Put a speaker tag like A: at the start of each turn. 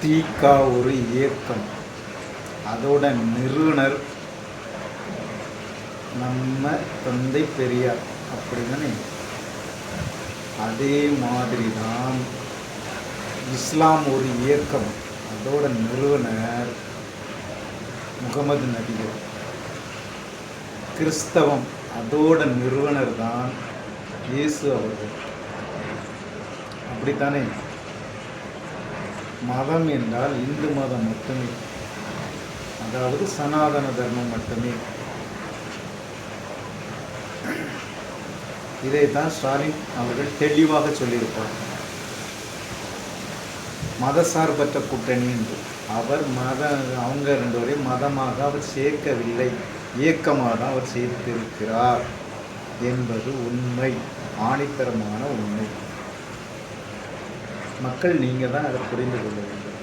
A: தீகா ஒரு இயக்கம், அதோட நிறுவனர் நம்ம தந்தை பெரியார், அப்படிதானே? அதே மாதிரி தான் இஸ்லாம் ஒரு இயக்கம், அதோட நிறுவனர் முகமது நபிகள். கிறிஸ்தவம், அதோட நிறுவனர் தான் இயேசு அவர்கள். அப்படித்தானே? மதம் என்றால் இந்து மதம் மட்டுமே, அதாவது சனாதன தர்மம் மட்டுமே. இதைத்தான் ஸ்டாலின் அவர்கள் தெளிவாக சொல்லியிருப்பார். மதசார்பற்ற கூட்டணி என்று அவர் அவங்க ரெண்டு பேரையும் மதமாக அவர் சேர்க்கவில்லை, இயக்கமாக தான் அவர் சேர்த்திருக்கிறார் என்பது உண்மை, ஆணித்தரமான உண்மை. மக்கள் நீங்கள் தான் அதை புரிந்து கொள்ள வேண்டும்.